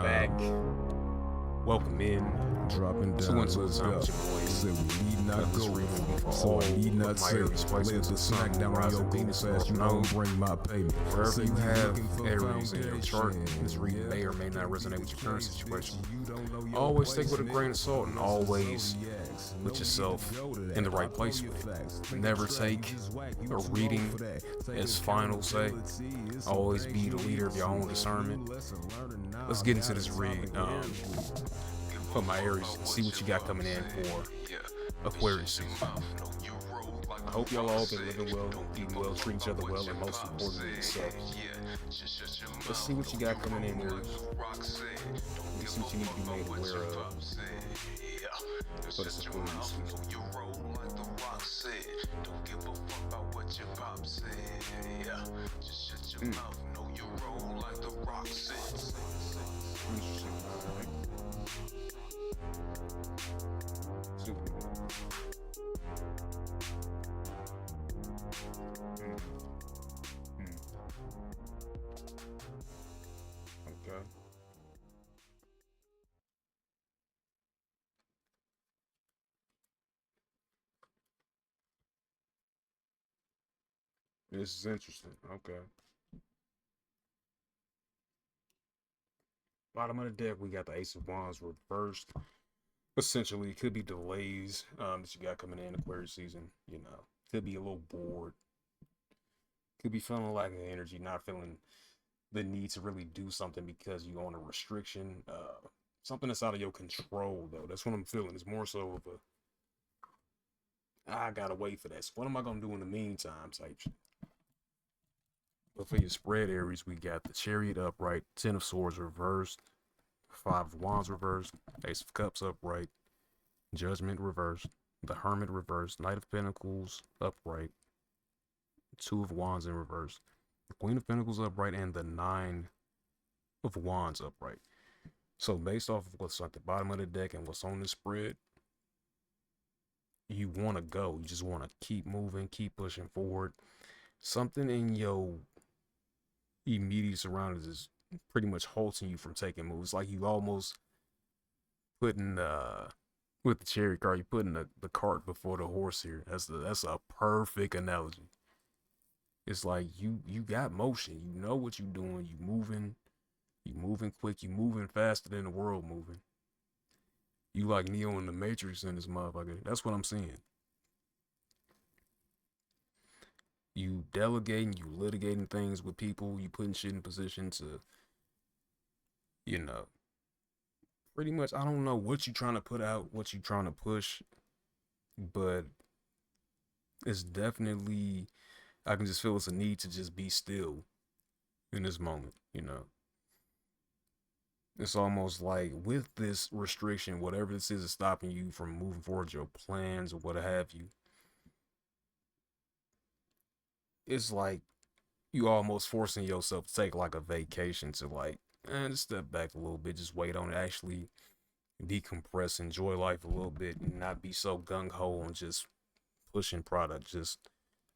back. Welcome in. Dropping So down, into let's the time go. with your boy. Said we need not This go, reading will be for so all I need of not my say. Aries Players placements to of smack Sun, down on Rising, your goal Venus, fast, you North won't Node. bring my payment. Wherever Say you have looking for Aries in your chart, foundation, this reading may or may not resonate with your current situation. Always take it with a grain of salt and always put yourself in the right place with it. Never take a reading as final say. Always be the leader of your own discernment. Let's get into this read for my Aries and see what you got coming in for Aquarius season. I hope y'all all been living well, eating well, treating each other well, and most importantly yourself. Let's see what you got coming in, Aries. Let's see what you need to be made aware of for this Aquarius season. Interesting. Alright. See what we got. Okay. This is interesting. Okay. Bottom of the deck, we got the Ace of Wands reversed. Essentially, it could be delays that you got coming in Aquarius season. You know, could be a little bored. Could be feeling lack of energy, not feeling the need to really do something because you're on a restriction. Something that's out of your control, though. That's what I'm feeling. It's more so of a, I gotta wait for that. So what am I gonna do in the meantime type shit. But for your spread Aries, we got the Chariot upright, Ten of Swords reversed, Five of Wands reversed, Ace of Cups upright, Judgment reversed, the Hermit reversed, Knight of Pentacles upright, Two of Wands in reverse, the Queen of Pentacles upright, and the Nine of Wands upright. So based off of what's at the bottom of the deck and what's on the spread, you want to go. You just want to keep moving, keep pushing forward. Something in your immediate surroundings is pretty much halting you from taking moves. Like you almost putting with the chariot card, you putting the cart before the horse here. That's a perfect analogy. It's like you got motion. You know what you're doing. You moving quick. You moving faster than the world moving. You like Neo in the Matrix in this motherfucker. That's what I'm seeing. You delegating, you litigating things with people, you putting shit in position to, you know, pretty much, I don't know what you're trying to put out, what you're trying to push, but it's definitely, I can just feel it's a need to just be still in this moment, you know. It's almost like with this restriction, whatever this is stopping you from moving forward your plans or what have you, it's like you almost forcing yourself to take like a vacation to like, just step back a little bit, just wait on it, actually decompress, enjoy life a little bit, and not be so gung-ho on just pushing product, just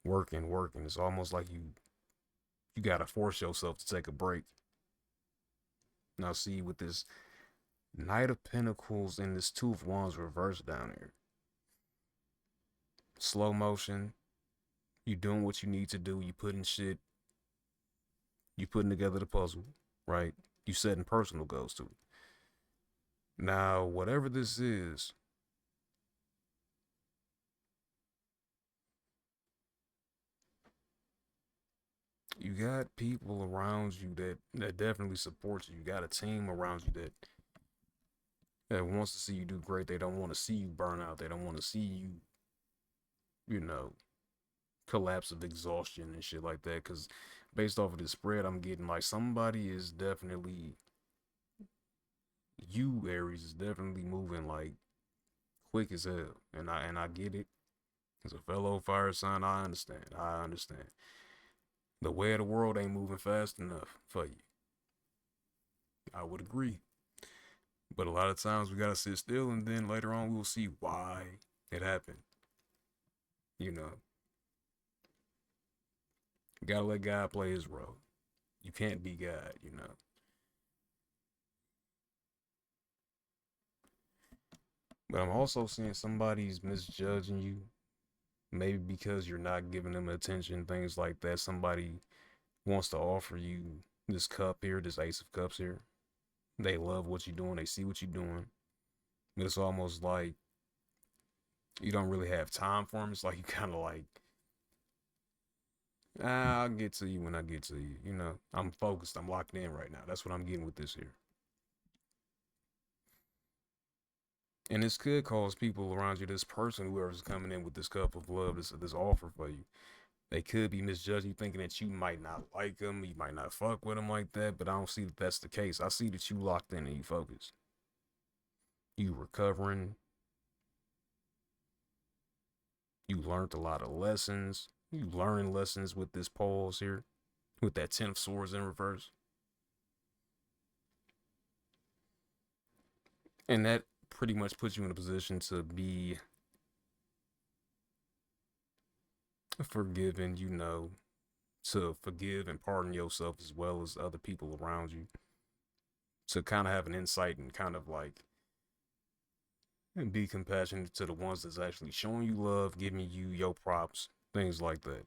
working. It's almost like you gotta force yourself to take a break. Now see, with this Knight of Pentacles and this Two of Wands reversed down here, slow motion, you doing what you need to do, you putting together the puzzle, right? You setting personal goals too. Now, whatever this is, you got people around you that definitely support you. You got a team around you that wants to see you do great. They don't want to see you burn out. They don't want to see you, you know, collapse of exhaustion and shit like that. Because based off of the spread, I'm getting like somebody is definitely, you Aries is definitely moving like quick as hell, and I get it. As a fellow fire sign, I understand. The way of the world ain't moving fast enough for you. I would agree. But a lot of times we gotta sit still, and then later on we'll see why it happened. You know, you gotta let God play his role. You can't be God, you know. But I'm also seeing somebody's misjudging you, maybe because you're not giving them attention, things like that. Somebody wants to offer you this cup here, this Ace of Cups here. They love what you're doing, they see what you're doing. But it's almost like you don't really have time for them. It's like you kind of like, I'll get to you when I get to you. You know, I'm focused, I'm locked in right now. That's what I'm getting with this here. And this could cause people around you, this person, whoever's coming in with this cup of love, this offer for you, they could be misjudging you, thinking that you might not like them, you might not fuck with them like that. But I don't see that that's the case. I see that you locked in and you focused. You recovering. You learned a lot of lessons. You learning lessons with this pause here, with that 10 of swords in reverse. And that pretty much puts you in a position to be forgiven, you know, to forgive and pardon yourself as well as other people around you, to kind of have an insight and kind of like and be compassionate to the ones that's actually showing you love, giving you your props, things like that.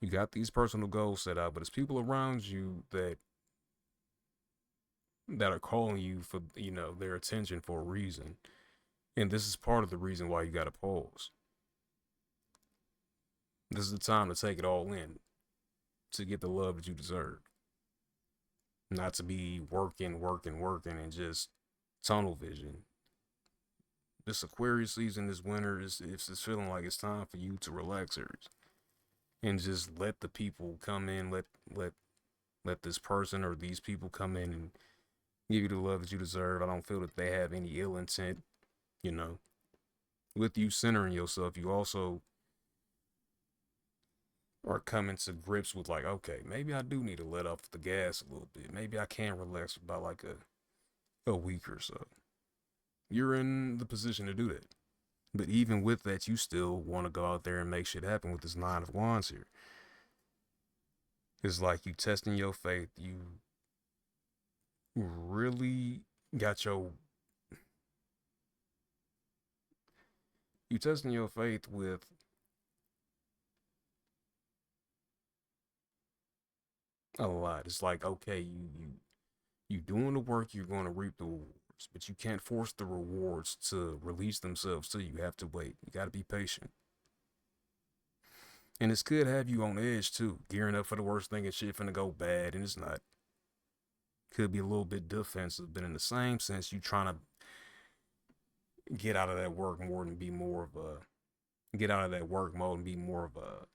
You got these personal goals set out, but it's people around you that are calling you for, you know, their attention for a reason. And this is part of the reason why you got to pause. This is the time to take it all in, to get the love that you deserve. Not to be working, and just tunnel vision. This Aquarius season this winter it's feeling like it's time for you to relax, Aries, and just let the people come in. Let this person or these people come in and give you the love that you deserve. I don't feel that they have any ill intent, you know. With you centering yourself, you also are coming to grips with like, okay, maybe I do need to let off the gas a little bit. Maybe I can relax for about like a week or so. You're in the position to do that. But even with that, you still want to go out there and make shit happen with this 9 of Wands here. It's like you testing your faith. You really got you testing your faith with a lot. It's like, okay, you doing the work, you're going to reap the rewards, but you can't force the rewards to release themselves to you. You have to wait. You got to be patient. And this could have you on edge too, gearing up for the worst thing and shit finna go bad, and it's not. Could be a little bit defensive, but in the same sense, you trying to get out of that work more and be more of a get out of that work mode and be more of a,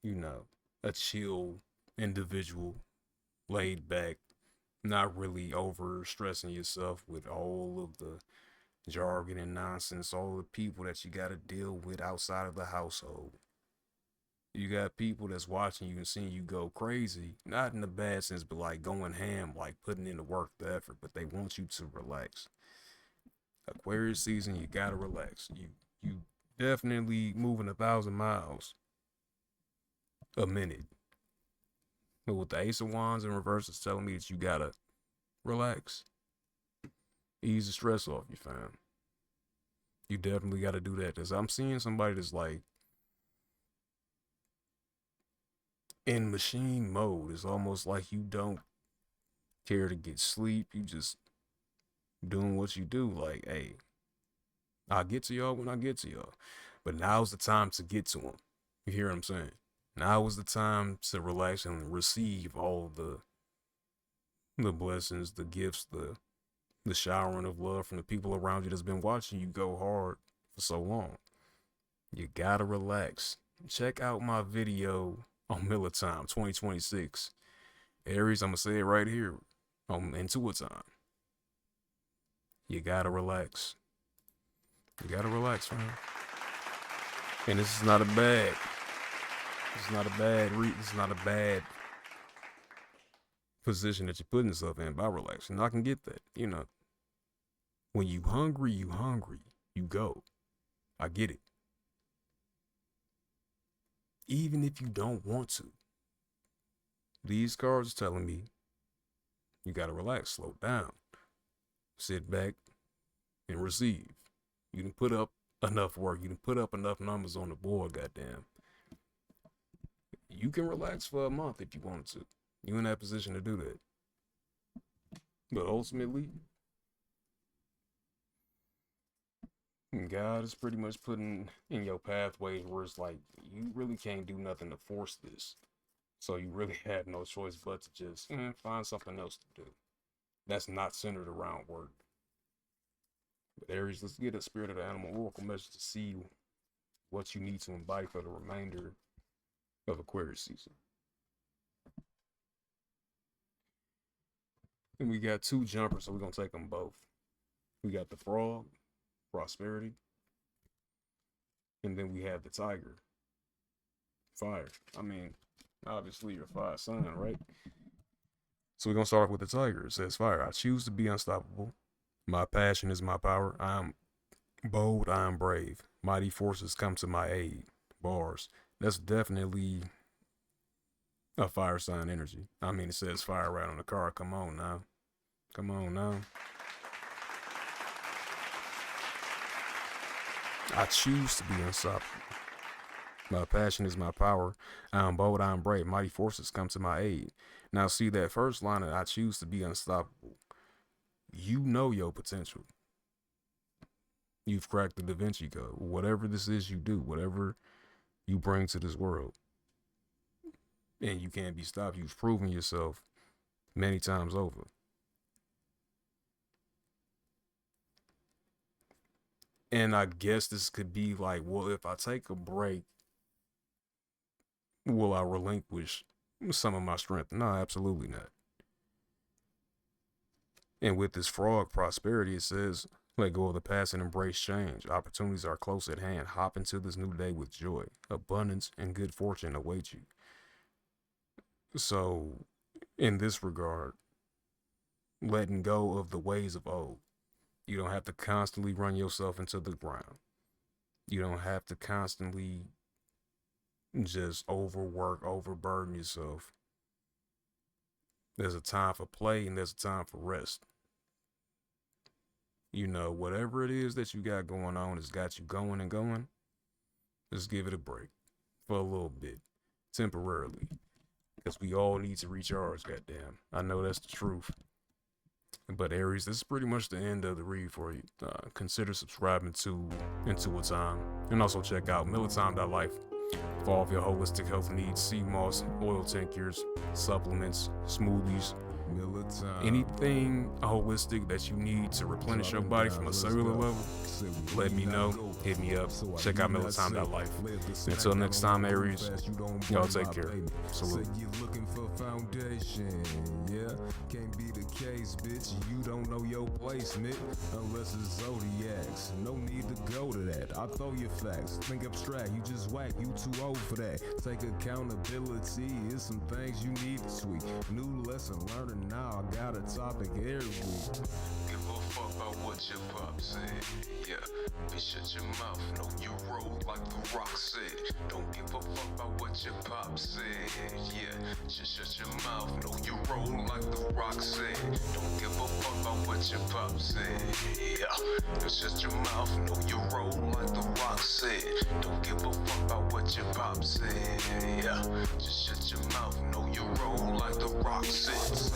you know, a chill individual, laid back, not really over stressing yourself with all of the jargon and nonsense, all the people that you got to deal with outside of the household. You got people that's watching you and seeing you go crazy, not in a bad sense, but like going ham, like putting in the work, the effort, but they want you to relax. Aquarius season, you gotta relax. You definitely moving 1,000 miles a minute. But with the Ace of Wands in reverse, it's telling me that you gotta relax. Ease the stress off you, fam. You definitely gotta do that. Cause I'm seeing somebody that's like in machine mode. It's almost like you don't care to get sleep. You just doing what you do. Like, hey, I'll get to y'all when I get to y'all. But now's the time to get to them. You hear what I'm saying? Now is the time to relax and receive all the blessings, the gifts, the showering of love from the people around you that's been watching you go hard for so long. You gotta relax. Check out my video on IntuiThyme 2026. Aries, I'm gonna say it right here on IntuiThyme. You gotta relax. You gotta relax, man. And this is not a bad. This is not a bad. This is not a bad position that you're putting yourself in by relaxing. I can get that. You know, when you hungry, you hungry. You go. I get it. Even if you don't want to. These cards are telling me You got to relax, slow down, sit back, and receive. You can put up enough work. You can put up enough numbers on the board, goddamn. You can relax for a month if you wanted to. You're in that position to do that. But ultimately, God is pretty much putting in your pathway where it's like, you really can't do nothing to force this. So you really have no choice but to just find something else to do. That's not centered around work. But Aries, let's get a Spirit of the Animal Oracle message to see what you need to embody for the remainder of Aquarius season. And we got two jumpers, so we're going to take them both. We got the Frog, Prosperity. And then we have the Tiger, Fire. I mean, obviously you're a fire sign, right? So we're going to start with the Tiger. It says, Fire, I choose to be unstoppable. My passion is my power. I am bold. I am brave. Mighty forces come to my aid. Bars. That's definitely a fire sign energy. I mean, it says fire right on the card. Come on now. Come on now. I choose to be unstoppable. My passion is my power. I am bold. I am brave. Mighty forces come to my aid. Now, see that first line that I choose to be unstoppable. You know your potential. You've cracked the Da Vinci Code. Whatever this is you do, whatever you bring to this world, and you can't be stopped. You've proven yourself many times over. And I guess this could be like, well, if I take a break, will I relinquish some of my strength? No, absolutely not. And with this Frog Prosperity, it says, let go of the past and embrace change. Opportunities are close at hand. Hop into this new day with joy. Abundance and good fortune await you. So, in this regard, letting go of the ways of old. You don't have to constantly run yourself into the ground. You don't have to constantly just overwork, overburden yourself. There's a time for play and there's a time for rest. You know, whatever it is that you got going on has got you going and going. Just give it a break for a little bit, temporarily. Because we all need to recharge, goddamn. I know that's the truth. But Aries, this is pretty much the end of the read for you. Consider subscribing to IntuiThyme. And also check out IntuiThyme.life for all of your holistic health needs. Sea moss, oil tinctures, supplements, smoothies, anything holistic that you need to replenish your body from a cellular level. Let me know. Hit me up. Check out IntuiThyme.life. Until next time, Aries, y'all take care. Salute. Looking for foundation, yeah, can't be the case, bitch. You don't know your placement unless it's zodiacs. No need to go to that. I throw your facts. Think abstract. You just whack. You too old for that. Take accountability. It's some things you need to tweak. New lesson learning now. I got a topic every week. Give a fuck about what your pop said. Yeah, bitch, shut your mouth. No, you roll like the Rock said. Don't give a fuck about what your pop said. Yeah, just shut your mouth. No, you roll like the Rock said. Don't give a fuck about what your pop said. Yeah, just shut your mouth. No, you roll like the Rock said. Don't give a fuck about what your pop said. Yeah, just shut your mouth. No, you roll like the Rock said.